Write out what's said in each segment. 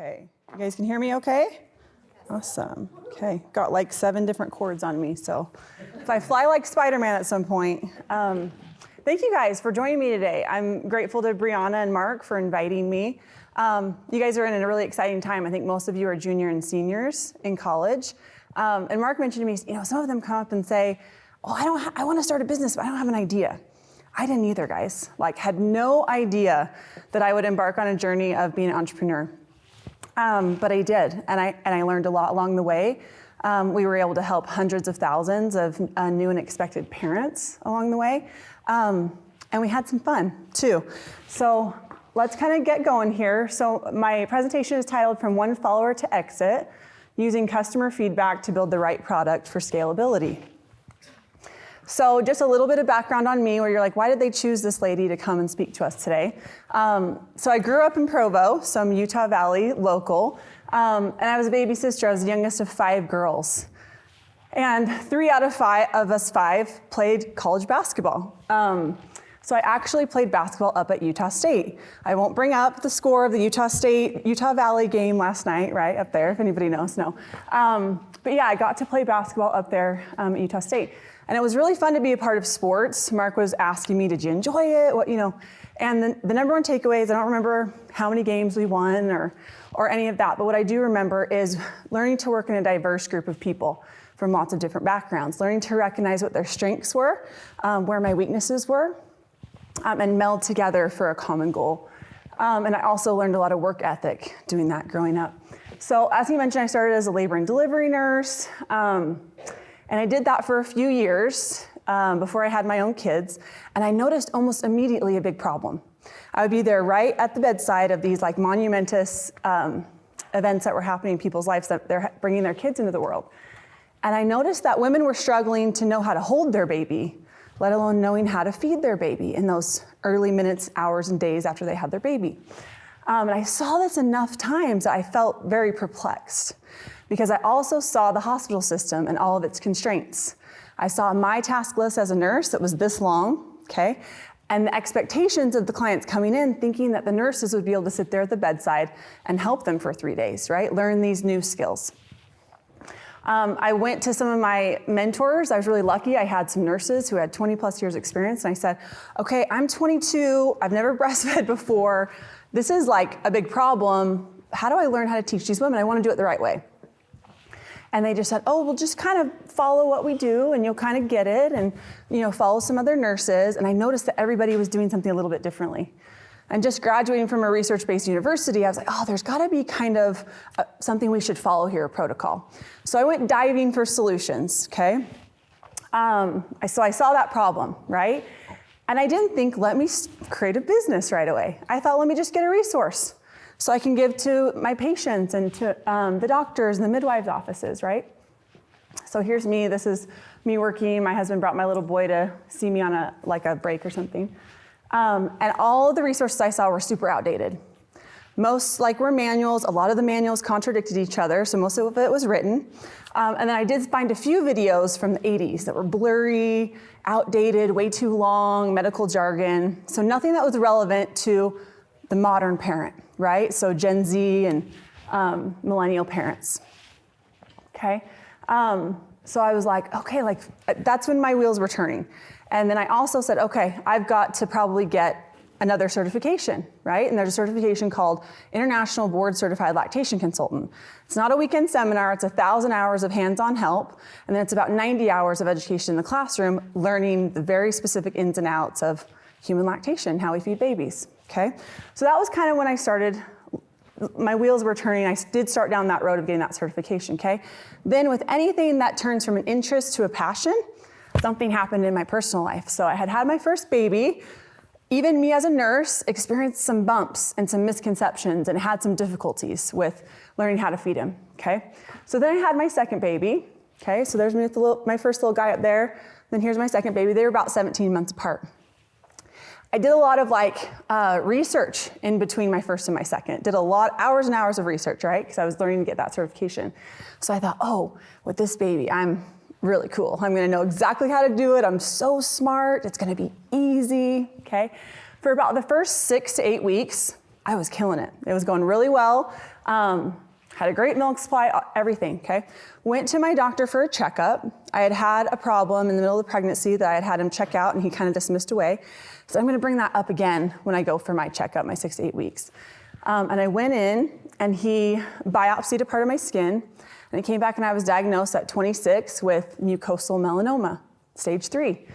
Okay, you guys can hear me okay? Awesome. Okay, got like 7 different cords on me, so if I fly like Spider-Man at some point. Thank you guys for joining me today. I'm grateful to Brianna and Mark for inviting me. You guys are in a really exciting time. I think most of you are junior and seniors in college. And Mark mentioned to me, some of them come up and say, oh, I want to start a business, but I don't have an idea. I didn't either, guys. Had no idea that I would embark on a journey of being an entrepreneur. But I did, and I learned a lot along the way. We were able to help hundreds of thousands of new and expected parents along the way. And we had some fun, too. So let's kind of get going here. So my presentation is titled From One Follower to Exit, Using Customer Feedback to Build the Right Product for Scalability. So just a little bit of background on me where you're like, why did they choose this lady to come and speak to us today? So I grew up in Provo, some Utah Valley local, and I was a baby sister. I was the youngest of 5 girls. And 3 out of us 5 played college basketball. So I actually played basketball up at Utah State. I won't bring up the score of the Utah Valley game last night, right up there, if anybody knows, no. But yeah, I got to play basketball up there at Utah State. And it was really fun to be a part of sports. Mark was asking me, did you enjoy it? And the number one takeaway is I don't remember how many games we won or any of that. But what I do remember is learning to work in a diverse group of people from lots of different backgrounds, learning to recognize what their strengths were, where my weaknesses were, and meld together for a common goal. And I also learned a lot of work ethic doing that growing up. So as he mentioned, I started as a labor and delivery nurse. And I did that for a few years before I had my own kids. And I noticed almost immediately a big problem. I would be there right at the bedside of these monumentous events that were happening in people's lives that they're bringing their kids into the world. And I noticed that women were struggling to know how to hold their baby, let alone knowing how to feed their baby in those early minutes, hours, and days after they had their baby. And I saw this enough times that I felt very perplexed, because I also saw the hospital system and all of its constraints. I saw my task list as a nurse that was this long, okay? And the expectations of the clients coming in thinking that the nurses would be able to sit there at the bedside and help them for 3 days, right? Learn these new skills. I went to some of my mentors. I was really lucky. I had some nurses who had 20 plus years experience. And I said, okay, I'm 22. I've never breastfed before. This is a big problem. How do I learn how to teach these women? I want to do it the right way. And they just said, oh, we'll just kind of follow what we do and you'll kind of get it and, follow some other nurses. And I noticed that everybody was doing something a little bit differently. And just graduating from a research-based university, I was like, oh, there's got to be kind of something we should follow here, a protocol. So I went diving for solutions, okay? So I saw that problem, right? And I didn't think, let me create a business right away. I thought, let me just get a resource so I can give to my patients and to the doctors and the midwives' offices, right? So here's me. This is me working. My husband brought my little boy to see me on a break or something. And all of the resources I saw were super outdated. Most were manuals. A lot of the manuals contradicted each other, so most of it was written. And then I did find a few videos from the 80s that were blurry, outdated, way too long, medical jargon. So nothing that was relevant to the modern parent, right? So Gen Z and millennial parents, okay? So I was like, okay, that's when my wheels were turning. And then I also said, okay, I've got to probably get another certification, right? And there's a certification called International Board Certified Lactation Consultant. It's not a weekend seminar, it's 1,000 hours of hands-on help, and then it's about 90 hours of education in the classroom, learning the very specific ins and outs of human lactation, how we feed babies, okay? So that was kind of when I started, my wheels were turning. I did start down that road of getting that certification, okay? Then with anything that turns from an interest to a passion, something happened in my personal life. So I had my first baby. Even me as a nurse experienced some bumps and some misconceptions and had some difficulties with learning how to feed him, okay? So then I had my second baby, okay? So there's me with my first little guy up there. Then here's my second baby. They were about 17 months apart. I did a lot of research in between my first and my second. Did a lot, hours and hours of research, right? Because I was learning to get that certification. So I thought, oh, with this baby, I'm really cool. I'm gonna know exactly how to do it. I'm so smart. It's gonna be easy, okay? For about the first 6 to 8 weeks, I was killing it. It was going really well. Had a great milk supply, everything, okay? Went to my doctor for a checkup. I had a problem in the middle of the pregnancy that I had him check out and he kind of dismissed away. So I'm gonna bring that up again when I go for my checkup, my 6 to 8 weeks. And I went in and he biopsied a part of my skin and it came back and I was diagnosed at 26 with mucosal melanoma, stage 3.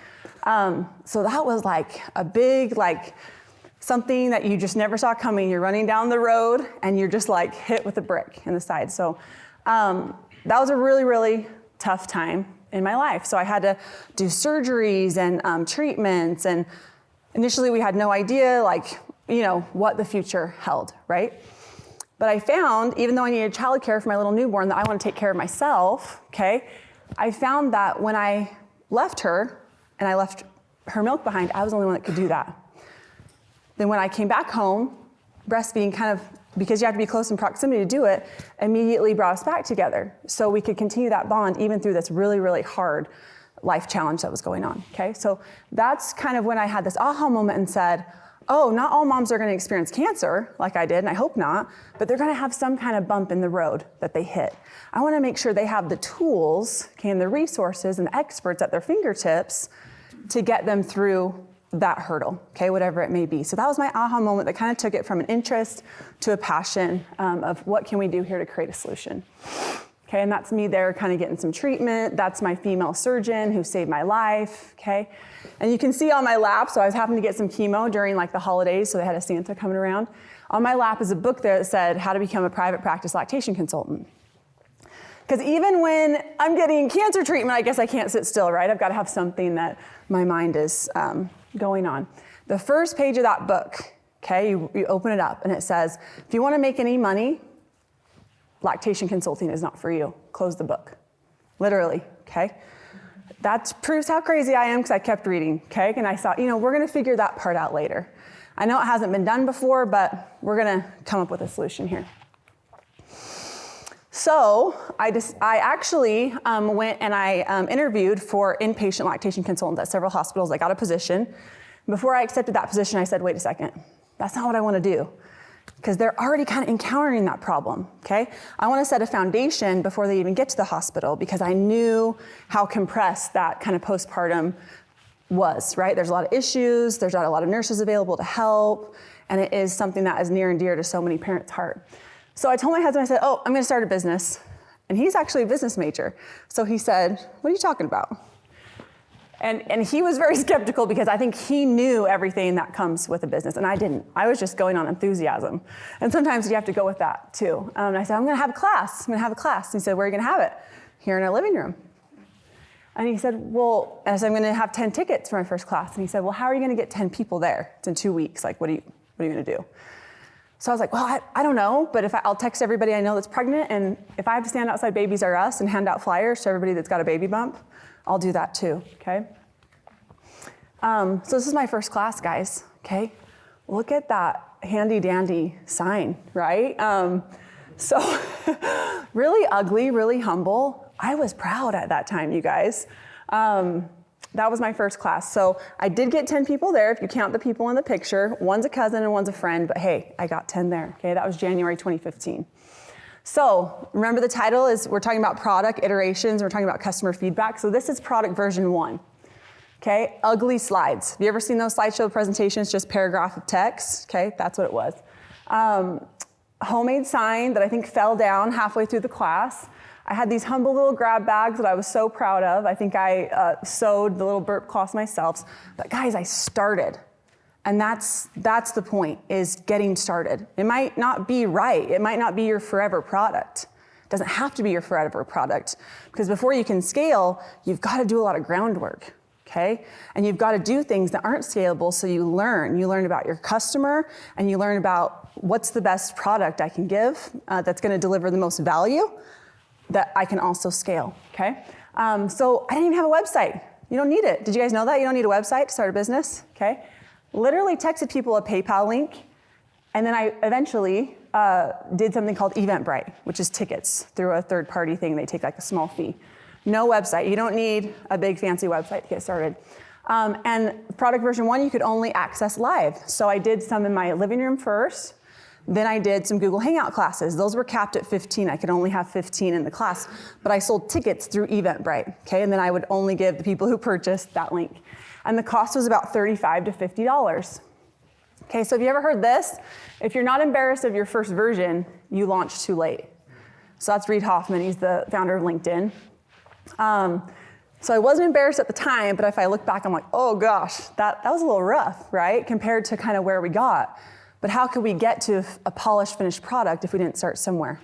So that was like a big, something that you just never saw coming. You're running down the road and you're just like hit with a brick in the side. So that was a really, really tough time in my life. So I had to do surgeries and treatments. And initially we had no idea what the future held, right? But I found, even though I needed childcare for my little newborn, that I want to take care of myself, okay? I found that when I left her and I left her milk behind, I was the only one that could do that. Then when I came back home, breastfeeding because you have to be close in proximity to do it, immediately brought us back together. So we could continue that bond even through this really, really hard life challenge that was going on, okay? So that's kind of when I had this aha moment and said, oh, not all moms are gonna experience cancer like I did, and I hope not, but they're gonna have some kind of bump in the road that they hit. I wanna make sure they have the tools, okay, and the resources and the experts at their fingertips to get them through that hurdle, okay, whatever it may be. So that was my aha moment that kind of took it from an interest to a passion of what can we do here to create a solution. Okay, and that's me there kind of getting some treatment. That's my female surgeon who saved my life, okay? And you can see on my lap, so I was having to get some chemo during the holidays, so they had a Santa coming around. On my lap is a book there that said, How to Become a Private Practice Lactation Consultant. Because even when I'm getting cancer treatment, I guess I can't sit still, right? I've got to have something that my mind is going on. The first page of that book, okay, you open it up and it says, if you want to make any money, lactation consulting is not for you. Close the book. Literally, okay? That proves how crazy I am because I kept reading, okay? And I thought, we're going to figure that part out later. I know it hasn't been done before, but we're going to come up with a solution here. So I actually went and I interviewed for inpatient lactation consultants at several hospitals. I got a position. Before I accepted that position, I said, wait a second, that's not what I want to do. Because they're already kind of encountering that problem, okay? I want to set a foundation before they even get to the hospital because I knew how compressed that kind of postpartum was, right? There's a lot of issues, there's not a lot of nurses available to help, and it is something that is near and dear to so many parents' heart. So I told my husband, I said, I'm gonna start a business. And he's actually a business major. So he said, what are you talking about? And he was very skeptical because I think he knew everything that comes with a business, and I didn't. I was just going on enthusiasm. And sometimes you have to go with that too. And I said, I'm gonna have a class. And he said, where are you gonna have it? Here in our living room. And he said, and I said, I'm gonna have 10 tickets for my first class. And he said, well, how are you gonna get 10 people there? It's in 2 weeks. What are you gonna do? So I was like, well, I don't know, but I'll text everybody I know that's pregnant, and if I have to stand outside Babies R Us and hand out flyers to everybody that's got a baby bump, I'll do that too, okay? So this is my first class, guys, okay? Look at that handy dandy sign, right? So really ugly, really humble. I was proud at that time, you guys. That was my first class. So I did get 10 people there, if you count the people in the picture. One's a cousin and one's a friend, but hey, I got 10 there, okay? That was January 2015. So remember the title is, we're talking about product iterations, we're talking about customer feedback. So this is product version 1, okay? Ugly slides. Have you ever seen those slideshow presentations, just paragraph of text? Okay, that's what it was. Homemade sign that I think fell down halfway through the class. I had these humble little grab bags that I was so proud of. I think I sewed the little burp cloths myself. But guys, I started. And that's the point, is getting started. It might not be right. It might not be your forever product. It doesn't have to be your forever product. Because before you can scale, you've got to do a lot of groundwork, okay? And you've got to do things that aren't scalable, so you learn. You learn about your customer, and you learn about what's the best product I can give that's going to deliver the most value that I can also scale, okay? So I didn't even have a website. You don't need it. Did you guys know that? You don't need a website to start a business, okay? Literally texted people a PayPal link, and then I eventually did something called Eventbrite, which is tickets through a third-party thing. They take a small fee. No website. You don't need a big fancy website to get started. And product version 1, you could only access live. So I did some in my living room first. Then I did some Google Hangout classes. Those were capped at 15. I could only have 15 in the class, but I sold tickets through Eventbrite, okay? And then I would only give the people who purchased that link. And the cost was about $35 to $50. Okay, so have you ever heard this? If you're not embarrassed of your first version, you launched too late. So that's Reid Hoffman, he's the founder of LinkedIn. So I wasn't embarrassed at the time, but if I look back, I'm like, oh gosh, that was a little rough, right? Compared to kind of where we got. But how could we get to a polished, finished product if we didn't start somewhere?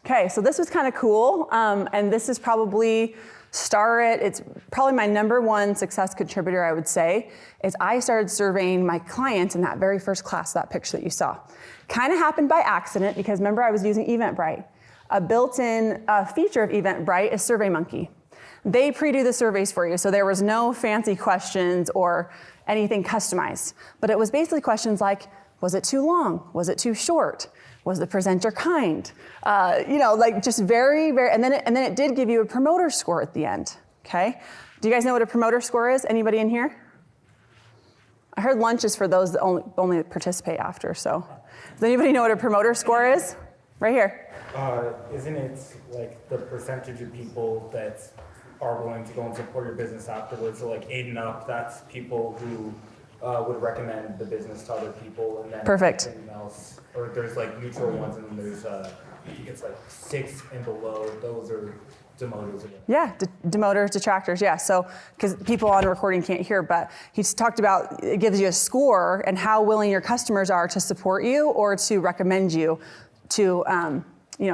Okay, so this was kind of cool, and this is probably it's probably my number one success contributor, I would say, is I started surveying my clients in that very first class, that picture that you saw. Kind of happened by accident because remember I was using Eventbrite. A built-in feature of Eventbrite is SurveyMonkey. They pre-do the surveys for you, so there was no fancy questions or anything customized. But it was basically questions like, was it too long? Was it too short? Was the presenter kind? Like just very, very, and then it did give you a promoter score at the end, okay? Do you guys know what a promoter score is? Anybody in here? I heard lunch is for those that only participate after, so. Does anybody know what a promoter score is? Right here. Isn't it like the percentage of people that are willing to go and support your business afterwards? So like 8 and up, that's people who would recommend the business to other people, and then Perfect. Everything else, or there's like neutral ones, and then there's I think it's like 6 and below. Those are demoters again. Yeah, demoters, detractors, yeah. So, because people on recording can't hear, but he's talked about it gives you a score and how willing your customers are to support you or to recommend you to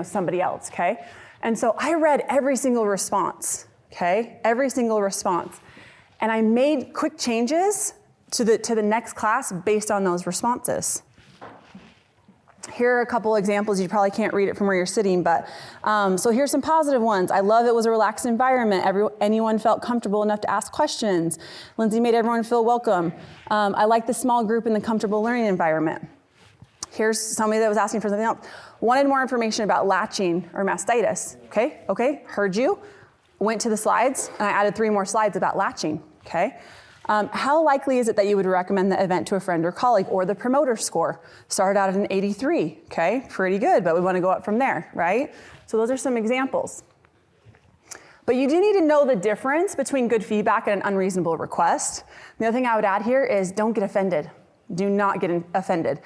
somebody else, okay? And so I read every single response, okay? Every single response. And I made quick changes to the next class based on those responses. Here are a couple examples. You probably can't read it from where you're sitting, but so here's some positive ones. I love it was a relaxed environment. Anyone felt comfortable enough to ask questions. Lindsey made everyone feel welcome. I like the small group and the comfortable learning environment. Here's somebody that was asking for something else. Wanted more information about latching or mastitis. Okay, heard you. Went to the slides, and I added 3 more slides about latching, okay? How likely is it that you would recommend the event to a friend or colleague, or the promoter score? Started out at an 83, okay? Pretty good, but we want to go up from there, right? So those are some examples. But you do need to know the difference between good feedback and an unreasonable request. The other thing I would add here is don't get offended. Do not get offended.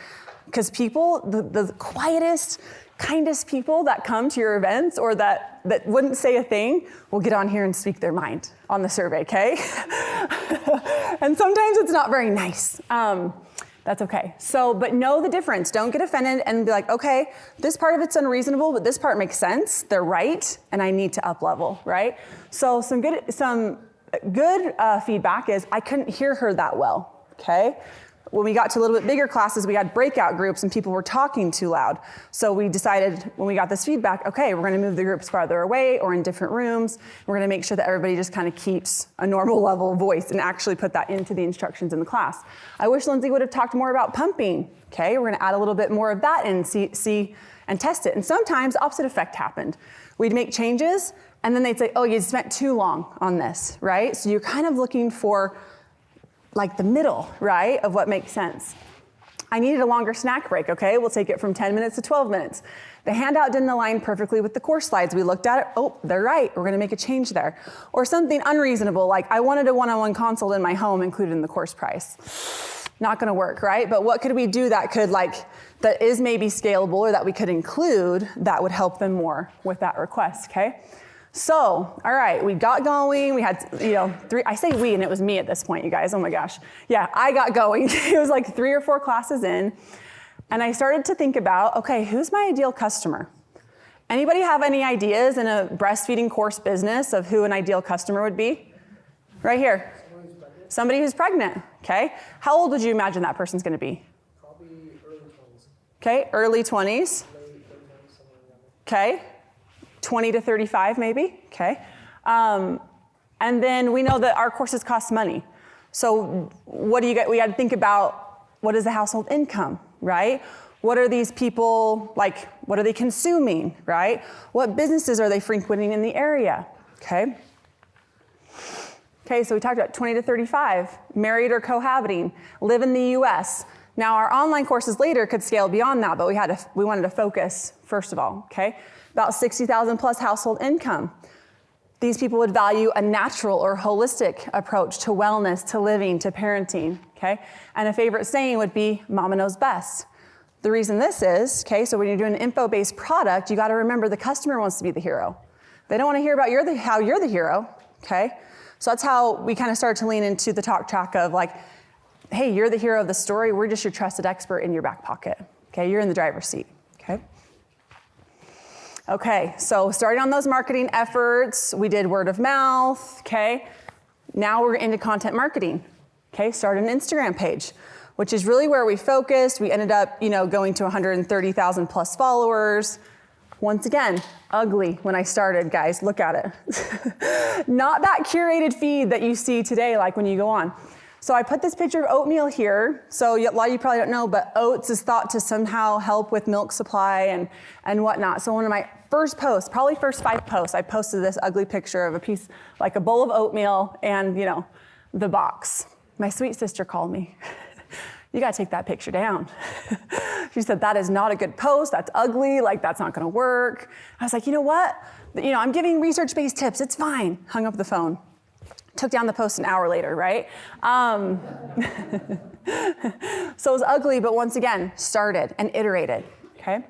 Because people, the quietest, kindest people that come to your events or that wouldn't say a thing will get on here and speak their mind on the survey, okay? And sometimes it's not very nice. That's okay. So, but know the difference. Don't get offended and be like, okay, this part of it's unreasonable, but this part makes sense. They're right, and I need to up level, right? So some good feedback is I couldn't hear her that well, okay? When we got to a little bit bigger classes, we had breakout groups and people were talking too loud. So we decided when we got this feedback, okay, we're gonna move the groups farther away or in different rooms. We're gonna make sure that everybody just kind of keeps a normal level of voice and actually put that into the instructions in the class. I wish Lindsey would have talked more about pumping. Okay, we're gonna add a little bit more of that and see and test it. And sometimes opposite effect happened. We'd make changes and then they'd say, oh, you spent too long on this, right? So you're kind of looking for like the middle, right, of what makes sense. I needed a longer snack break, okay? We'll take it from 10 minutes to 12 minutes. The handout didn't align perfectly with the course slides. We looked at it, oh, they're right, we're gonna make a change there. Or something unreasonable, like I wanted a one-on-one consult in my home included in the course price. Not gonna work, right? But what could we do that is maybe scalable or that we could include that would help them more with that request, okay? So, all right, we got going. We had, 3, I say we, and it was me at this point, you guys, oh my gosh. Yeah, I got going. It was like 3 or 4 classes in. And I started to think about, okay, who's my ideal customer? Anybody have any ideas in a breastfeeding course business of who an ideal customer would be? Right here. Somebody who's pregnant, okay? How old would you imagine that person's gonna be? Probably early 20s. Okay, early 20s. Late 30s, somewhere around there. Okay. 20 to 35 maybe, okay? And then we know that our courses cost money. So what do you get? We got to think about what is the household income, right? What are these people, like, what are they consuming, right? What businesses are they frequenting in the area, okay? Okay, so we talked about 20 to 35, married or cohabiting, live in the US, Now our online courses later could scale beyond that, but we wanted to focus first of all, okay? About 60,000 plus household income. These people would value a natural or holistic approach to wellness, to living, to parenting, okay? And a favorite saying would be, Mama knows best. The reason this is, okay, so when you're doing an info-based product, you gotta remember the customer wants to be the hero. They don't wanna hear about how you're the hero, okay? So that's how we kind of started to lean into the talk track of like, hey, you're the hero of the story, we're just your trusted expert in your back pocket, okay? You're in the driver's seat, okay? Okay, so starting on those marketing efforts, we did word of mouth, okay? Now we're into content marketing, okay? Started an Instagram page, which is really where we focused. We ended up, going to 130,000 plus followers. Once again, ugly when I started, guys, look at it. Not that curated feed that you see today, like when you go on. So I put this picture of oatmeal here. So a lot of you probably don't know, but oats is thought to somehow help with milk supply and whatnot. So one of my first posts, probably first 5 posts, I posted this ugly picture of a piece, like a bowl of oatmeal and, the box. My sweet sister called me. You gotta take that picture down. She said, that is not a good post, that's ugly, like that's not gonna work. I was like, you know what? I'm giving research-based tips, it's fine. Hung up the phone. Took down the post an hour later, right? So it was ugly, but once again, started and iterated, okay?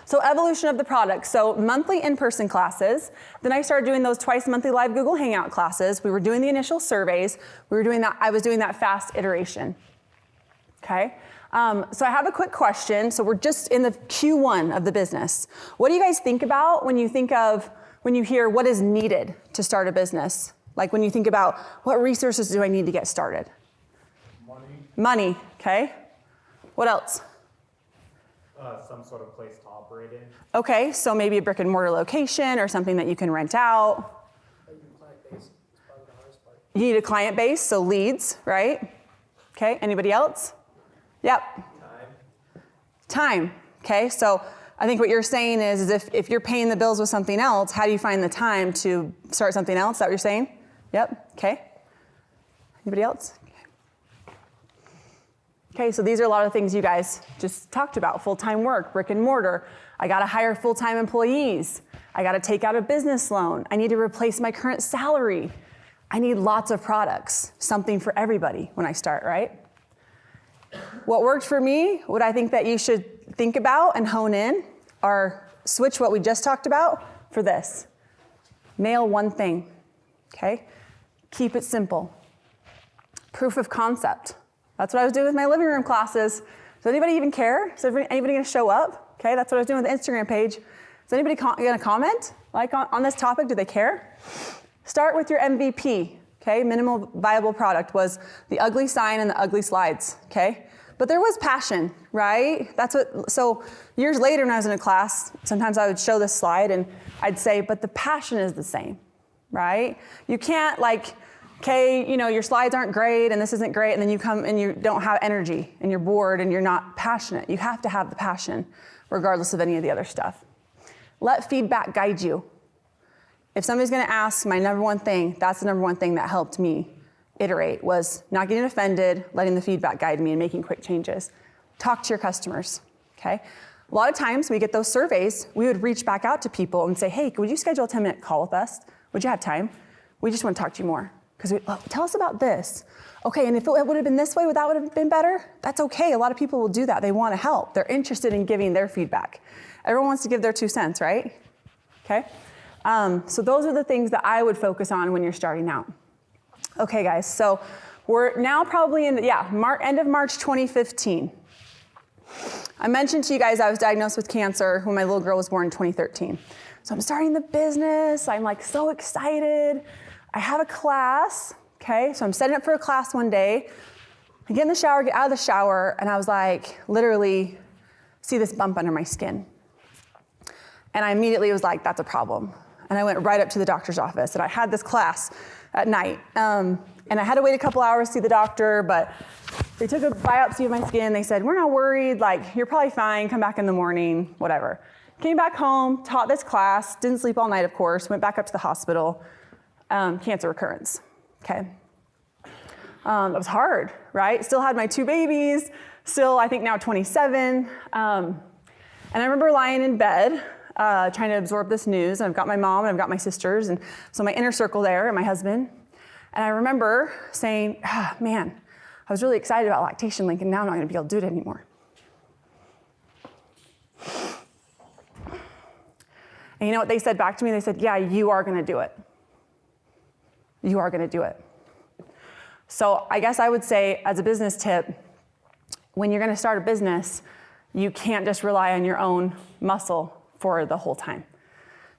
So evolution of the product. So monthly in-person classes. Then I started doing those twice monthly live Google Hangout classes. We were doing the initial surveys. I was doing that fast iteration, okay? So I have a quick question. So we're just in the Q1 of the business. What do you guys think about when you hear what is needed to start a business? Like when you think about what resources do I need to get started? Money, okay. What else? Some sort of place to operate in. Okay, so maybe a brick and mortar location or something that you can rent out. Like your client base is probably the hardest part. You need a client base, so leads, right? Okay, anybody else? Yep. Time, okay, so I think what you're saying is if you're paying the bills with something else, how do you find the time to start something else? Is that what you're saying? Yep, okay. Anybody else? Okay, so these are a lot of things you guys just talked about. Full-time work, brick and mortar. I gotta hire full-time employees. I gotta take out a business loan. I need to replace my current salary. I need lots of products, something for everybody when I start, right? What worked for me, what I think that you should think about and hone in are switch what we just talked about for this. Nail one thing, okay? Keep it simple. Proof of concept. That's what I was doing with my living room classes. Does anybody even care? Is anybody gonna show up? Okay, that's what I was doing with the Instagram page. Is anybody gonna comment on this topic? Do they care? Start with your MVP, okay? Minimal viable product was the ugly sign and the ugly slides, okay? But there was passion, right? So years later when I was in a class, sometimes I would show this slide and I'd say, but the passion is the same, right? You can't okay, your slides aren't great and this isn't great, and then you come and you don't have energy and you're bored and you're not passionate. You have to have the passion regardless of any of the other stuff. Let feedback guide you. If somebody's gonna ask my number one thing, that's the number one thing that helped me iterate was not getting offended, letting the feedback guide me and making quick changes. Talk to your customers, okay? A lot of times we get those surveys, we would reach back out to people and say, hey, would you schedule a 10-minute call with us? Would you have time? We just want to talk to you more. Because tell us about this. Okay, and if it would have been this way, that would have been better? That's okay, a lot of people will do that. They want to help. They're interested in giving their feedback. Everyone wants to give their 2 cents, right? Okay, so those are the things that I would focus on when you're starting out. Okay, guys, so we're now probably in, end of March 2015. I mentioned to you guys I was diagnosed with cancer when my little girl was born in 2013. So I'm starting the business, I'm so excited. I have a class, okay? So I'm setting up for a class one day. I get in the shower, get out of the shower, and I was literally see this bump under my skin. And I immediately was like, that's a problem. And I went right up to the doctor's office, and I had this class at night. And I had to wait a couple hours to see the doctor, but they took a biopsy of my skin. They said, we're not worried, you're probably fine, come back in the morning, whatever. Came back home, taught this class, didn't sleep all night, of course, went back up to the hospital. Cancer recurrence, okay? It was hard, right? Still had my 2 babies, Still, I think now 27. And I remember lying in bed, trying to absorb this news. And I've got my mom and I've got my sisters, and so my inner circle there and my husband. And I remember saying, man, I was really excited about lactation link, and now I'm not gonna be able to do it anymore. And you know what they said back to me? They said, yeah, you are gonna do it. You are gonna do it. So I guess I would say, as a business tip, when you're gonna start a business, you can't just rely on your own muscle for the whole time.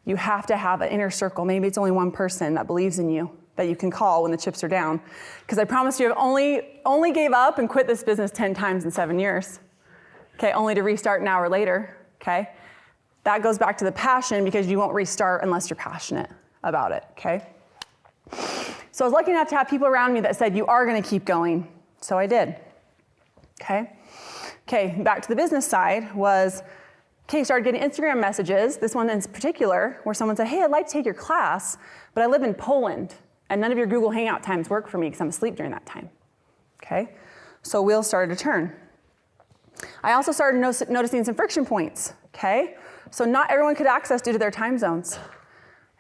You have to have an inner circle. Maybe it's only one person that believes in you, that you can call when the chips are down. Because I promise you, I've only gave up and quit this business 10 times in 7 years. Okay, only to restart an hour later, okay? That goes back to the passion, because you won't restart unless you're passionate about it, okay? So I was lucky enough to have people around me that said, you are gonna keep going. So I did, okay? Okay, back to the business side was, okay, started getting Instagram messages, this one in particular, where someone said, hey, I'd like to take your class, but I live in Poland, and none of your Google Hangout times work for me because I'm asleep during that time, okay? So wheels started to turn. I also started noticing some friction points, okay? So not everyone could access due to their time zones.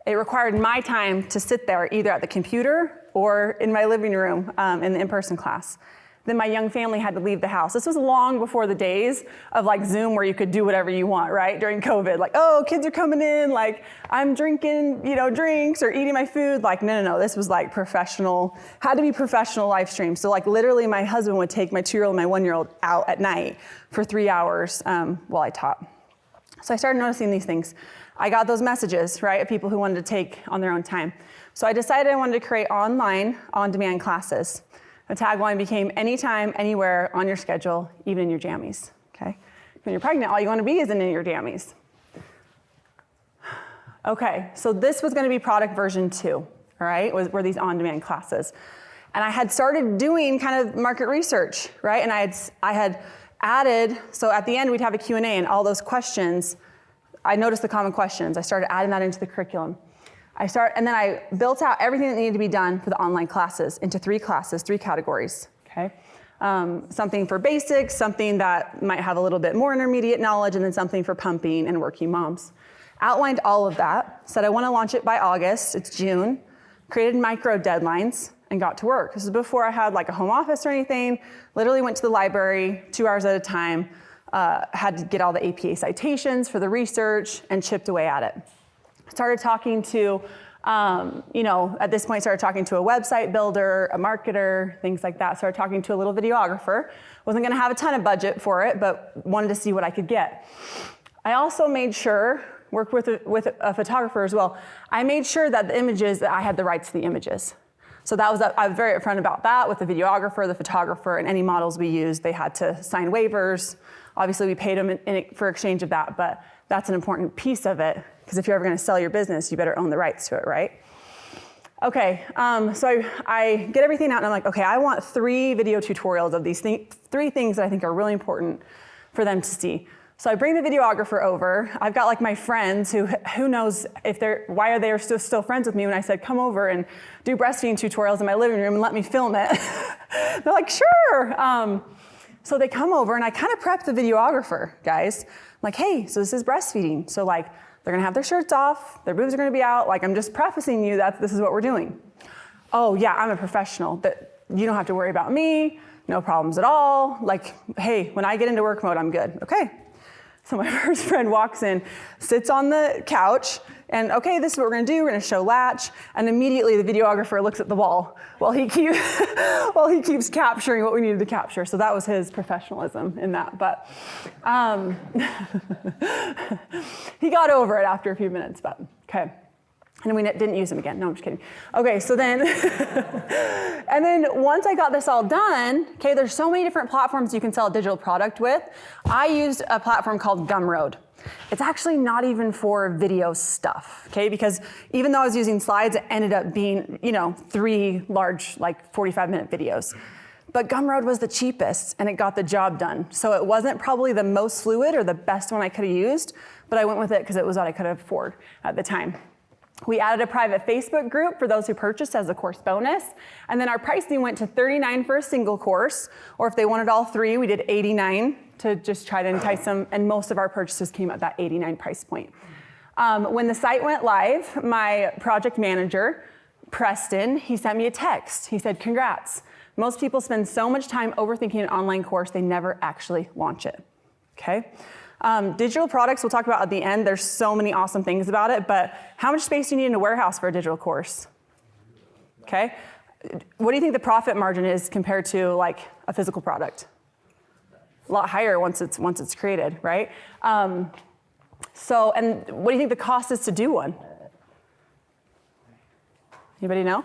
It required my time to sit there either at the computer or in my living room in the in-person class. Then my young family had to leave the house. This was long before the days of like Zoom where you could do whatever you want, right? During COVID, like, oh, kids are coming in, like I'm drinking, drinks or eating my food. Like, no, this was like professional, had to be professional live stream. So like literally my husband would take my 2-year-old and my 1-year-old out at night for 3 hours while I taught. So I started noticing these things. I got those messages, right, of people who wanted to take on their own time. So I decided I wanted to create online, on-demand classes. The tagline became anytime, anywhere, on your schedule, even in your jammies, okay? When you're pregnant, all you want to be is in your jammies. Okay, so this was going to be product version 2, all right, were these on-demand classes. And I had started doing kind of market research, right? And I had added, so at the end we'd have a Q&A, and all those questions, I noticed the common questions. I started adding that into the curriculum. And then I built out everything that needed to be done for the online classes into 3 classes, 3 categories, okay? Something for basics, something that might have a little bit more intermediate knowledge, and then something for pumping and working moms. Outlined all of that, said I want to launch it by August, it's June, created micro deadlines, and got to work. This is before I had like a home office or anything, literally went to the library 2 hours at a time, had to get all the APA citations for the research, and chipped away at it. Started talking to, at this point, started talking to a website builder, a marketer, things like that. Started talking to a little videographer. Wasn't gonna have a ton of budget for it, but wanted to see what I could get. I also made sure, worked with a photographer as well, I made sure that the images, that I had the rights to the images. So I was very upfront about that with the videographer, the photographer, and any models we used. They had to sign waivers. Obviously, we paid them for exchange of that, but that's an important piece of it, because if you're ever going to sell your business, you better own the rights to it, right? Okay, so I get everything out, and I'm like, okay, I want 3 video tutorials of these 3 things that I think are really important for them to see. So I bring the videographer over. I've got like my friends who knows why are they still friends with me when I said, come over and do breastfeeding tutorials in my living room and let me film it. They're like, sure. So they come over, and I kind of prep the videographer, guys. I'm like, hey, so this is breastfeeding. So like, they're gonna have their shirts off, their boobs are gonna be out. Like, I'm just prefacing you that this is what we're doing. Oh yeah, I'm a professional. That you don't have to worry about me, no problems at all. Like, hey, when I get into work mode, I'm good. Okay. So my first friend walks in, sits on the couch, and okay, this is what we're gonna do. We're gonna show latch, and immediately the videographer looks at the wall while he keeps capturing what we needed to capture. So that was his professionalism in that. But he got over it after a few minutes. But okay. And we didn't use them again. No, I'm just kidding. Okay, so then, and then once I got this all done, okay, there's so many different platforms you can sell a digital product with. I used a platform called Gumroad. It's actually not even for video stuff, okay? Because even though I was using slides, it ended up being, 3 large, like 45-minute videos. But Gumroad was the cheapest, and it got the job done. So it wasn't probably the most fluid or the best one I could have used, but I went with it because it was what I could afford at the time. We added a private Facebook group for those who purchased as a course bonus. And then our pricing went to $39 for a single course, or if they wanted all three, we did $89 to just try to entice them. And most of our purchases came at that $89 price point. When the site went live, my project manager, Preston, he sent me a text. He said, congrats. Most people spend so much time overthinking an online course, they never actually launch it, okay? Digital products we'll talk about at the end. There's so many awesome things about it, but how much space do you need in a warehouse for a digital course? Okay? What do you think the profit margin is compared to like a physical product? A lot higher once it's created, right? And what do you think the cost is to do one? Anybody know?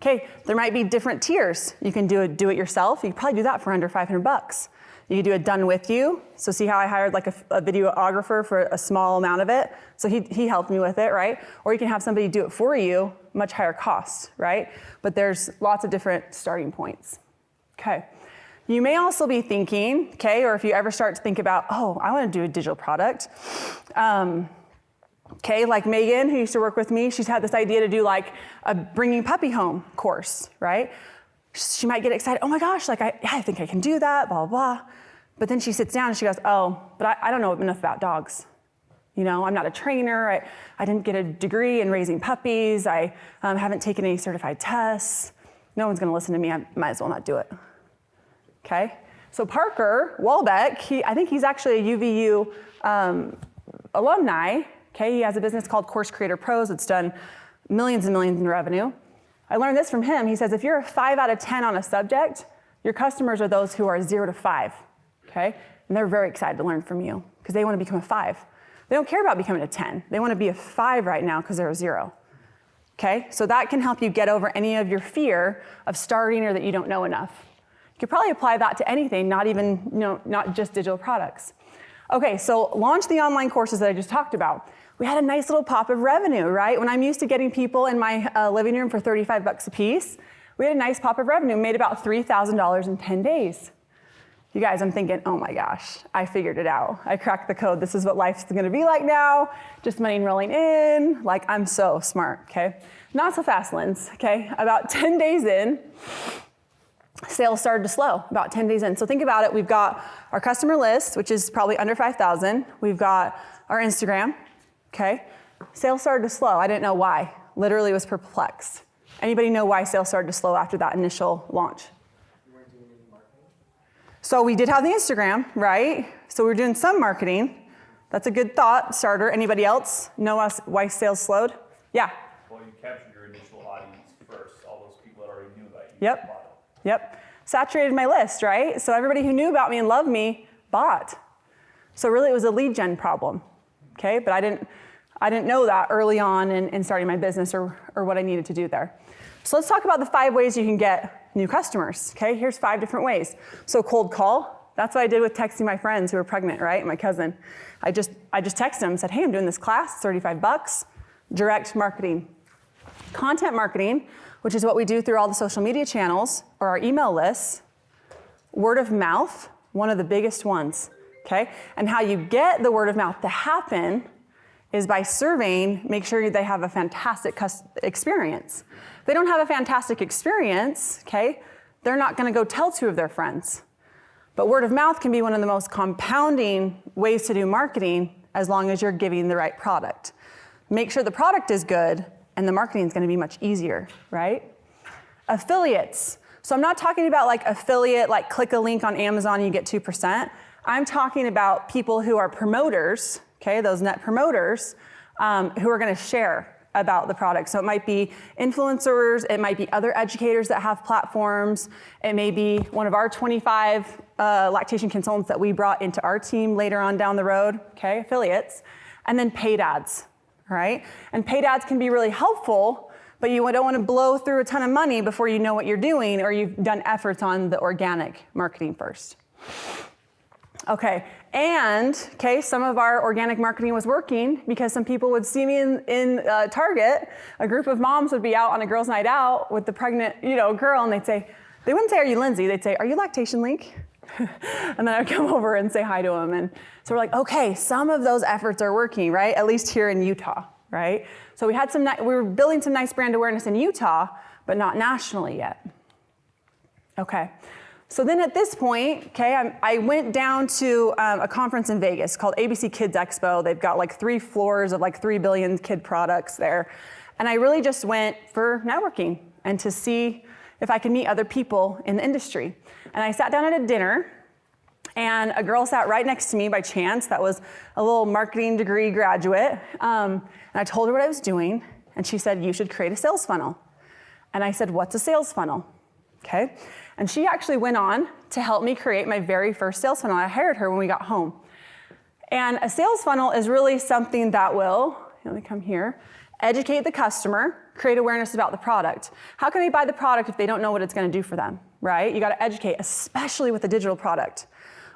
Okay, there might be different tiers. You can do it yourself. You can probably do that for under $500. You can do it done with you. So see how I hired like a videographer for a small amount of it? So he helped me with it, right? Or you can have somebody do it for you, much higher cost, right? But there's lots of different starting points. Okay. You may also be thinking, okay, or if you ever start to think about, oh, I want to do a digital product. Okay, like Megan, who used to work with me, she's had this idea to do like a bringing puppy home course, right? She might get excited, oh my gosh, like I think I can do that, blah, blah, blah. But then she sits down and she goes, oh, but I don't know enough about dogs. You know, I'm not a trainer. I didn't get a degree in raising puppies. I haven't taken any certified tests. No one's gonna listen to me. I might as well not do it. Okay? So Parker Walbeck, I think he's actually a UVU alumni. Okay, he has a business called Course Creator Pros. It's done millions and millions in revenue. I learned this from him. He says, if you're a 5 out of 10 on a subject, your customers are those who are 0 to 5. Okay? And they're very excited to learn from you because they want to become a 5. They don't care about becoming a 10. They want to be a 5 right now because they're a 0. Okay? So that can help you get over any of your fear of starting or that you don't know enough. You could probably apply that to anything, not just digital products. Okay, so launch the online courses that I just talked about. We had a nice little pop of revenue, right? When I'm used to getting people in my living room for $35 a piece, we had a nice pop of revenue, made about $3,000 in 10 days. You guys, I'm thinking, oh my gosh, I figured it out. I cracked the code. This is what life's gonna be like now. Just money rolling in. Like, I'm so smart, okay? Not so fast, Linz, okay? About 10 days in, sales started to slow, about 10 days in. So think about it. We've got our customer list, which is probably under 5,000. We've got our Instagram, okay? Sales started to slow. I didn't know why. Literally was perplexed. Anybody know why sales started to slow after that initial launch? So we did have the Instagram, right? So we were doing some marketing. That's a good thought starter. Anybody else know why sales slowed? Yeah? Well, you captured your initial audience first, all those people that already knew about you. Yep. Saturated my list, right? So everybody who knew about me and loved me bought. So really it was a lead gen problem, okay? But I didn't know that early on in starting my business or what I needed to do there. So let's talk about the 5 ways you can get new customers, okay? Here's 5 different ways. So cold call, that's what I did with texting my friends who were pregnant, right? My cousin. I just texted them and said, hey, I'm doing this class, $35. Direct marketing. Content marketing, which is what we do through all the social media channels or our email lists. Word of mouth, one of the biggest ones, okay? And how you get the word of mouth to happen is by surveying, make sure they have a fantastic experience. If they don't have a fantastic experience, okay, they're not gonna go tell 2 of their friends. But word of mouth can be one of the most compounding ways to do marketing as long as you're giving the right product. Make sure the product is good and the marketing is gonna be much easier, right? Affiliates. So I'm not talking about like affiliate, like click a link on Amazon, you get 2%. I'm talking about people who are promoters, okay, those net promoters, who are gonna share about the product. So it might be influencers, it might be other educators that have platforms, it may be one of our 25 lactation consultants that we brought into our team later on down the road, okay, affiliates, and then paid ads, right? And paid ads can be really helpful, but you don't wanna blow through a ton of money before you know what you're doing or you've done efforts on the organic marketing first. Okay, and some of our organic marketing was working because some people would see me in Target. A group of moms would be out on a girls' night out with the pregnant, girl, and they wouldn't say, "Are you Lindsey?" They'd say, "Are you Lactation Link?" And then I'd come over and say hi to them. And so we're like, okay, some of those efforts are working, right? At least here in Utah, right? So we were building some nice brand awareness in Utah, but not nationally yet. Okay. So then at this point, okay, I went down to a conference in Vegas called ABC Kids Expo. They've got like 3 floors of like 3 billion kid products there. And I really just went for networking and to see if I could meet other people in the industry. And I sat down at a dinner, and a girl sat right next to me by chance that was a little marketing degree graduate. And I told her what I was doing, and she said, you should create a sales funnel. And I said, what's a sales funnel? Okay. And she actually went on to help me create my very first sales funnel. I hired her when we got home. And a sales funnel is really something that will, let me come here, educate the customer, create awareness about the product. How can they buy the product if they don't know what it's going to do for them, right? You got to educate, especially with a digital product.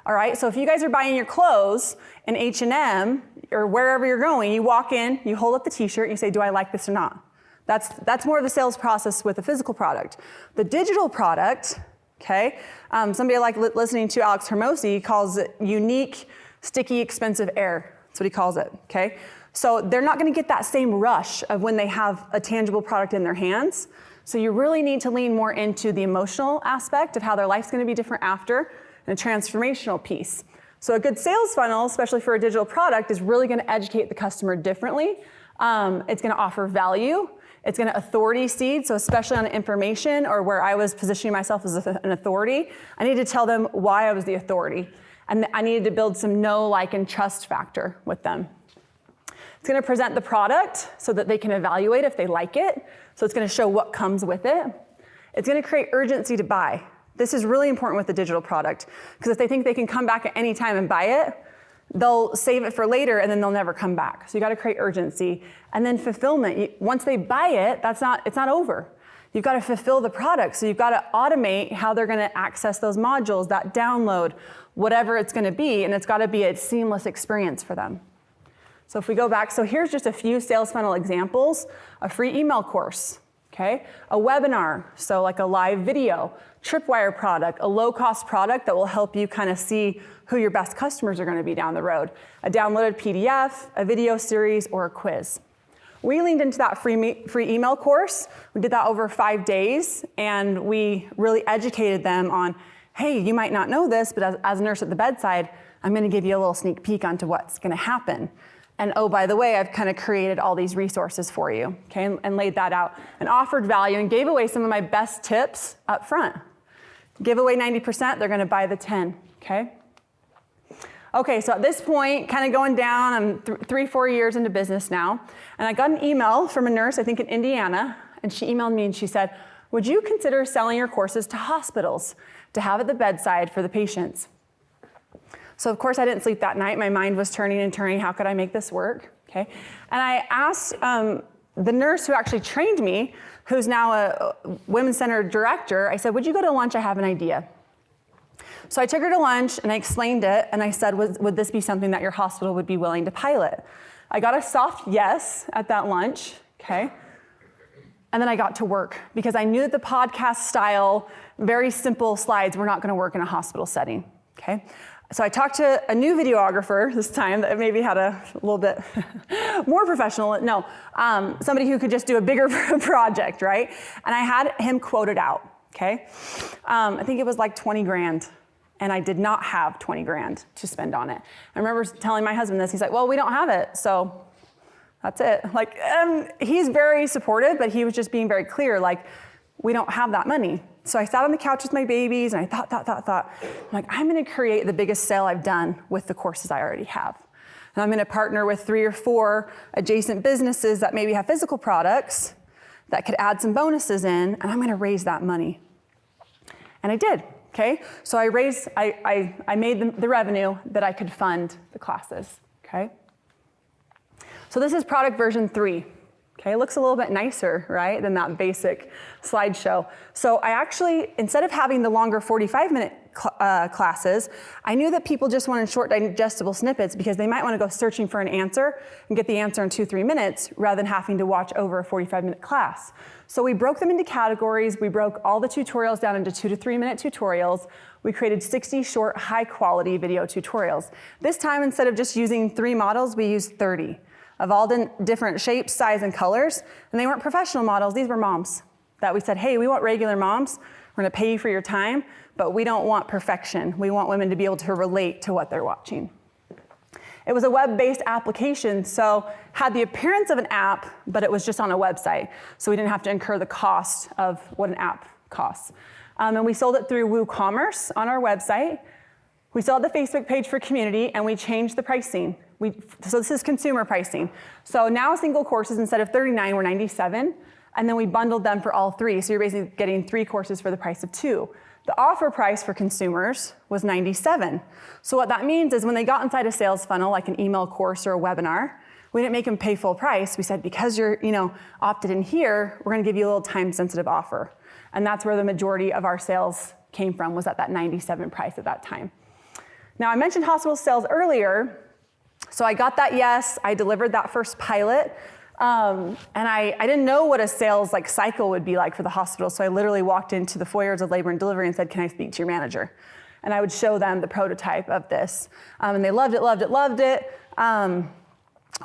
All right, so if you guys are buying your clothes in H&M or wherever you're going, you walk in, you hold up the t-shirt, you say, do I like this or not? That's more of the sales process with a physical product. The digital product, okay, somebody like listening to Alex Hermosi calls it unique, sticky, expensive air. That's what he calls it, okay? So they're not gonna get that same rush of when they have a tangible product in their hands. So you really need to lean more into the emotional aspect of how their life's gonna be different after, and a transformational piece. So a good sales funnel, especially for a digital product, is really gonna educate the customer differently. It's gonna offer value. It's gonna authority seed, so especially on information or where I was positioning myself as an authority, I needed to tell them why I was the authority. And I needed to build some know, like, and trust factor with them. It's gonna present the product so that they can evaluate if they like it. So it's gonna show what comes with it. It's gonna create urgency to buy. This is really important with the digital product, because if they think they can come back at any time and buy it, they'll save it for later and then they'll never come back. So you gotta create urgency. And then fulfillment. Once they buy it, it's not over. You've gotta fulfill the product. So you've gotta automate how they're gonna access those modules, that download, whatever it's gonna be, and it's gotta be a seamless experience for them. So if we go back, so here's just a few sales funnel examples. A free email course, okay? A webinar, so like a live video, tripwire product, a low-cost product that will help you kind of see who your best customers are gonna be down the road. A downloaded PDF, a video series, or a quiz. We leaned into that free email course. We did that over 5 days, and we really educated them on, hey, you might not know this, but as a nurse at the bedside, I'm gonna give you a little sneak peek onto what's gonna happen. And oh, by the way, I've kind of created all these resources for you, okay, and laid that out, and offered value and gave away some of my best tips up front. Give away 90%, they're gonna buy the 10, okay? Okay, so at this point, kind of going down, I'm 3-4 years into business now, and I got an email from a nurse, I think in Indiana, and she emailed me and she said, would you consider selling your courses to hospitals to have at the bedside for the patients? So of course I didn't sleep that night. My mind was turning and turning, how could I make this work, okay? And I asked the nurse who actually trained me, who's now a Women's Center director, I said, would you go to lunch? I have an idea. So I took her to lunch and I explained it, and I said, would this be something that your hospital would be willing to pilot? I got a soft yes at that lunch, okay? And then I got to work, because I knew that the podcast style, very simple slides were not gonna work in a hospital setting, okay? So I talked to a new videographer this time that maybe had a little bit more professional, somebody who could just do a bigger project, right? And I had him quoted out, okay? I think it was like 20 grand. And I did not have 20 grand to spend on it. I remember telling my husband this. He's like, well, we don't have it, so that's it. Like, he's very supportive, but he was just being very clear, like, we don't have that money. So I sat on the couch with my babies, and I thought. I'm like, I'm gonna create the biggest sale I've done with the courses I already have. And I'm gonna partner with 3 or 4 adjacent businesses that maybe have physical products that could add some bonuses in, and I'm gonna raise that money. And I did. Okay, so I made the revenue that I could fund the classes, okay? So this is product version 3, okay? It looks a little bit nicer, right, than that basic slideshow. So I actually, instead of having the longer 45-minute classes, I knew that people just wanted short digestible snippets because they might want to go searching for an answer and get the answer in 2-3 minutes rather than having to watch over a 45-minute class. So we broke them into categories. We broke all the tutorials down into 2 to 3 minute tutorials. We created 60 short, high quality video tutorials. This time, instead of just using 3 models, we used 30. of all different shapes, size, and colors. And they weren't professional models, these were moms that we said, hey, we want regular moms. We're gonna pay you for your time, but we don't want perfection. We want women to be able to relate to what they're watching. It was a web-based application, so had the appearance of an app, but it was just on a website. So we didn't have to incur the cost of what an app costs. And we sold it through WooCommerce on our website. We still had the Facebook page for community, and we changed the pricing. So this is consumer pricing. So now single courses, instead of 39, were 97, and then we bundled them for all 3. So you're basically getting 3 courses for the price of 2. The offer price for consumers was 97. So what that means is when they got inside a sales funnel, like an email course or a webinar, we didn't make them pay full price. We said, because you're opted in here, we're gonna give you a little time-sensitive offer. And that's where the majority of our sales came from, was at that 97 price at that time. Now, I mentioned hospital sales earlier. So I got that yes, I delivered that first pilot. And I didn't know what a sales cycle would be like for the hospital, so I literally walked into the foyers of labor and delivery and said, can I speak to your manager? And I would show them the prototype of this. And they loved it, loved it, loved it.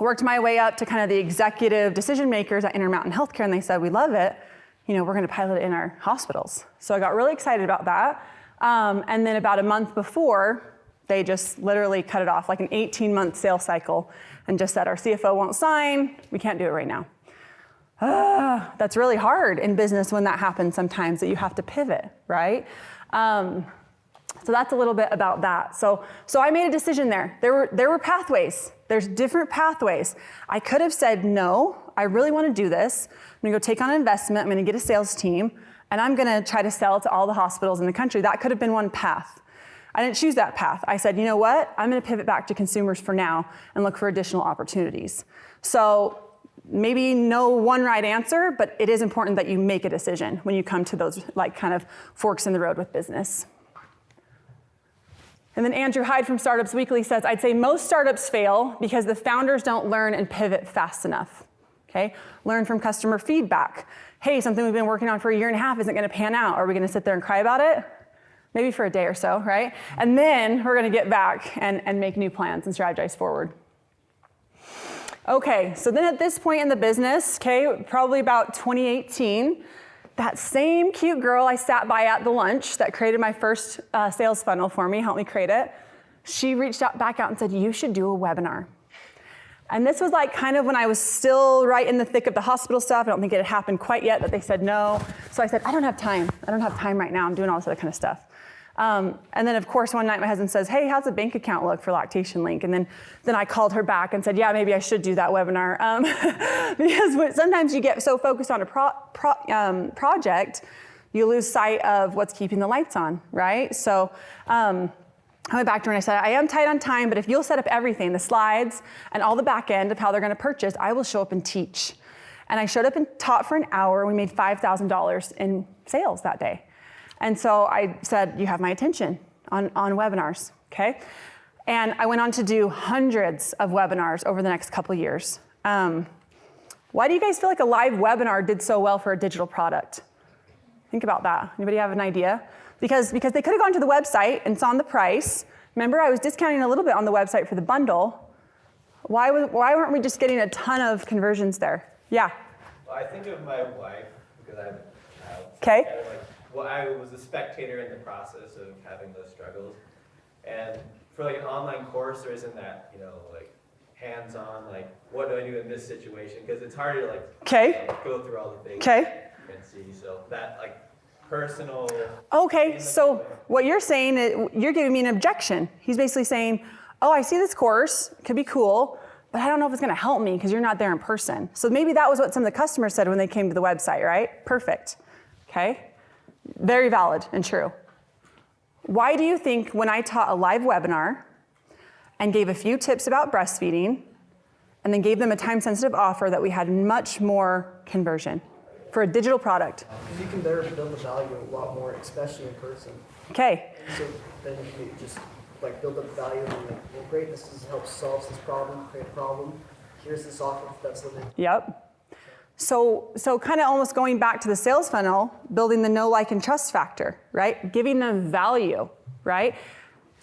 Worked my way up to kind of the executive decision makers at Intermountain Healthcare, and they said, we love it. We're gonna pilot it in our hospitals. So I got really excited about that. And then about a month before, they just literally cut it off, like an 18-month sales cycle, and just said, our CFO won't sign, we can't do it right now. That's really hard in business when that happens sometimes, that you have to pivot, right? So that's a little bit about that. So I made a decision there. There were pathways. There's different pathways. I could have said, no, I really want to do this. I'm gonna go take on an investment, I'm gonna get a sales team, and I'm gonna try to sell to all the hospitals in the country. That could have been one path. I didn't choose that path. I said, you know what? I'm gonna pivot back to consumers for now and look for additional opportunities. So maybe no one right answer, but it is important that you make a decision when you come to those kind of forks in the road with business. And then Andrew Hyde from Startups Weekly says, I'd say most startups fail because the founders don't learn and pivot fast enough. Okay? Learn from customer feedback. Hey, something we've been working on for a year and a half isn't gonna pan out. Are we gonna sit there and cry about it? Maybe for a day or so, right? And then we're gonna get back and make new plans and strategize forward. Okay, so then at this point in the business, okay, probably about 2018, that same cute girl I sat by at the lunch that created my first sales funnel for me, helped me create it, she reached back out and said, you should do a webinar. And this was kind of when I was still right in the thick of the hospital stuff. I don't think it had happened quite yet that they said no. So I said, I don't have time. I don't have time right now. I'm doing all this other kind of stuff. And then of course one night my husband says, hey, how's the bank account look for Lactation Link? And then I called her back and said, yeah, maybe I should do that webinar. Because sometimes you get so focused on a project, you lose sight of what's keeping the lights on, right? So I went back to her and I said, I am tight on time, but if you'll set up everything, the slides and all the back end of how they're gonna purchase, I will show up and teach. And I showed up and taught for an hour. We made $5,000 in sales that day. And so I said, you have my attention on webinars, okay? And I went on to do hundreds of webinars over the next couple years. Why do you guys feel like a live webinar did so well for a digital product? Think about that. Anybody have an idea? Because they could have gone to the website and saw the price. Remember, I was discounting a little bit on the website for the bundle. Why weren't we just getting a ton of conversions there? Yeah? Well, I think of my wife, because I have a child. Okay. Well, I was a spectator in the process of having those struggles. And for an online course, there isn't that, hands-on, what do I do in this situation? Because it's hard to go through all the things and see. So that personal. Okay, so what you're saying is you're giving me an objection. He's basically saying, oh, I see this course, it could be cool, but I don't know if it's gonna help me because you're not there in person. So maybe that was what some of the customers said when they came to the website, right? Perfect, okay? Very valid and true. Why do you think when I taught a live webinar and gave a few tips about breastfeeding and then gave them a time-sensitive offer that we had much more conversion for a digital product? Because you can better build the value a lot more, especially in person. Okay. So then you can just build up value and well, great, this helps solve this problem, create a problem. Here's this offer that's limited. Yep. So kind of almost going back to the sales funnel, building the know, like, and trust factor, right? Giving them value, right?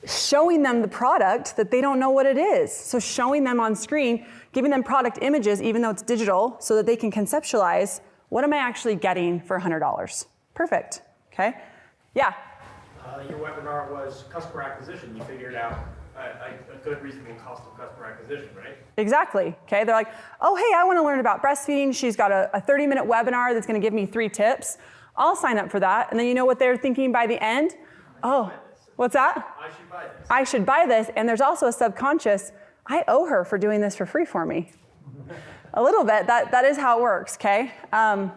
showing them the product that they don't know what it is. So showing them on screen, giving them product images, even though it's digital, so that they can conceptualize, what am I actually getting for $100? Perfect, okay? Yeah? Your webinar was customer acquisition. You figured out a good reasonable cost of customer acquisition, right? Exactly, okay? They're like, oh, hey, I wanna learn about breastfeeding. She's got a 30-minute webinar that's gonna give me 3 tips. I'll sign up for that. And then you know what they're thinking by the end? Oh, what's that? I should buy this. I should buy this. And there's also a subconscious, I owe her for doing this for free for me. A little bit, that is how it works, okay?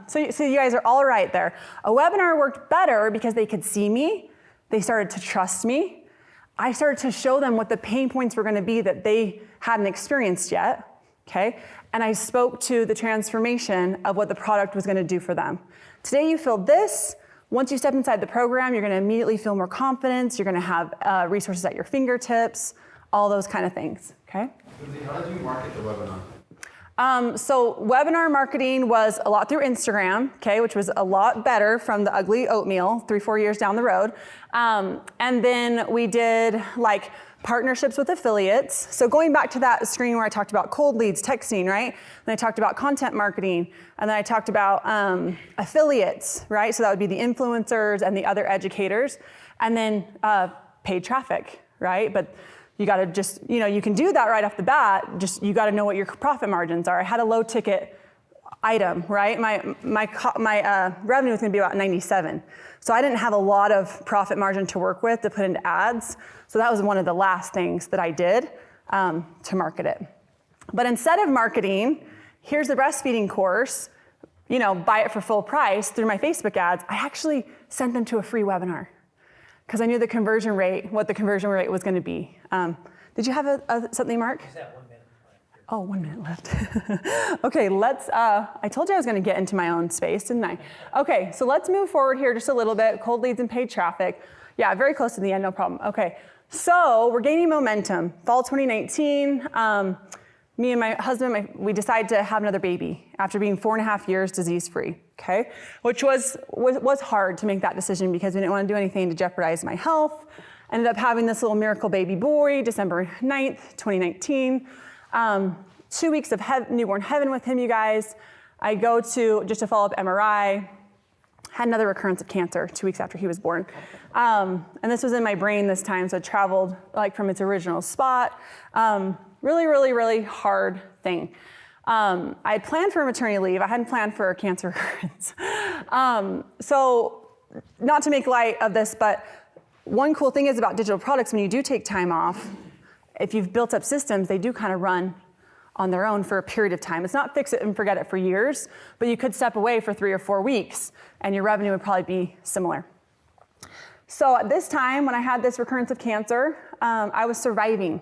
So you guys are all right there. A webinar worked better because they could see me. They started to trust me. I started to show them what the pain points were gonna be that they hadn't experienced yet, okay? And I spoke to the transformation of what the product was gonna do for them. Today you feel this. Once you step inside the program, you're gonna immediately feel more confidence. You're gonna have resources at your fingertips, all those kind of things, okay? Lindsey, how did you market the webinar? So webinar marketing was a lot through Instagram, okay, which was a lot better from the ugly oatmeal 3-4 years down the road. And then we did like partnerships with affiliates. So going back to that screen where I talked about cold leads, texting, right? Then I talked about content marketing, and then I talked about affiliates, right? So that would be the influencers and the other educators, and then paid traffic, right? But you gotta just, you can do that right off the bat, just you gotta know what your profit margins are. I had a low ticket item, right? My revenue was gonna be about 97. So I didn't have a lot of profit margin to work with to put into ads. So that was one of the last things that I did to market it. But instead of marketing, here's the breastfeeding course, buy it for full price through my Facebook ads, I actually sent them to a free webinar because I knew what the conversion rate was gonna be. Did you have something, Mark? Is that 1 minute? Oh, 1 minute left. Okay, I told you I was gonna get into my own space, didn't I? Okay, so let's move forward here just a little bit. Cold leads and paid traffic. Yeah, very close to the end, no problem. Okay, so we're gaining momentum. Fall 2019, me and my husband, we decided to have another baby after being 4.5 years disease-free, okay? Which was hard to make that decision because we didn't wanna do anything to jeopardize my health. Ended up having this little miracle baby boy, December 9th, 2019. 2 weeks of newborn heaven with him, you guys. I go to just a follow-up MRI, had another recurrence of cancer 2 weeks after he was born. And this was in my brain this time, so it traveled like from its original spot. Really, really, really hard thing. I had planned for maternity leave. I hadn't planned for a cancer recurrence. So not to make light of this, but one cool thing is about digital products, when you do take time off, if you've built up systems, they do kind of run on their own for a period of time. It's not fix it and forget it for years, but you could step away for 3 or 4 weeks and your revenue would probably be similar. So at this time, when I had this recurrence of cancer, I was surviving.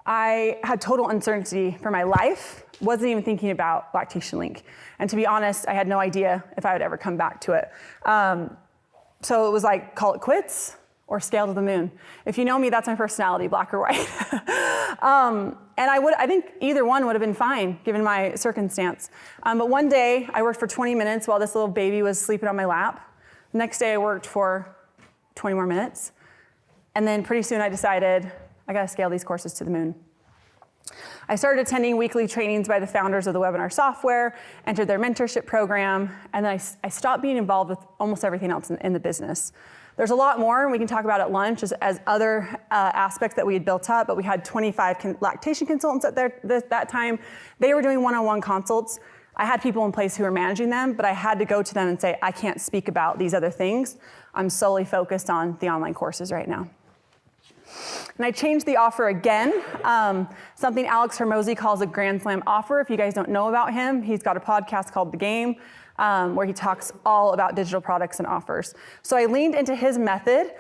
I had total uncertainty for my life, wasn't even thinking about Lactation Link. And to be honest, I had no idea if I would ever come back to it. So it was like, call it quits or scale to the moon. If you know me, that's my personality, black or white. And I think either one would have been fine, given my circumstance. But one day, I worked for 20 minutes while this little baby was sleeping on my lap. The next day, I worked for 20 more minutes. And then pretty soon, I decided, I gotta scale these courses to the moon. I started attending weekly trainings by the founders of the webinar software, entered their mentorship program, and then I stopped being involved with almost everything else in the business. There's a lot more, and we can talk about at lunch as other aspects that we had built up, but we had 25 lactation consultants at that time. They were doing one-on-one consults. I had people in place who were managing them, but I had to go to them and say, I can't speak about these other things. I'm solely focused on the online courses right now. And I changed the offer again, something Alex Hormozy calls a Grand Slam offer. If you guys don't know about him, he's got a podcast called The Game, where he talks all about digital products and offers. So I leaned into his method.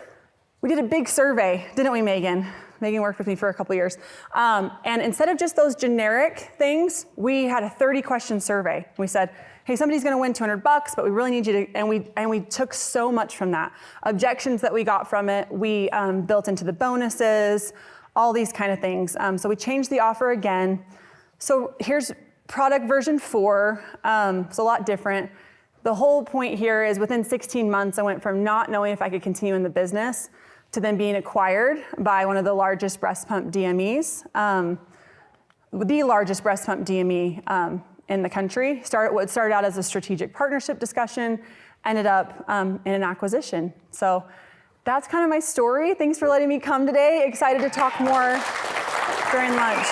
We did a big survey, didn't we, Megan? Megan worked with me for a couple years. And instead of just those generic things, we had a 30-question survey. We said, hey, somebody's gonna win $200, but we really need you to, and we took so much from that. Objections that we got from it, we built into the bonuses, all these kind of things. So we changed the offer again. So here's product version 4, it's a lot different. The whole point here is within 16 months, I went from not knowing if I could continue in the business to then being acquired by one of the largest breast pump DMEs, the largest breast pump DME in the country. What started out as a strategic partnership discussion ended up in an acquisition. So that's kind of my story. Thanks for letting me come today. Excited to talk more during lunch.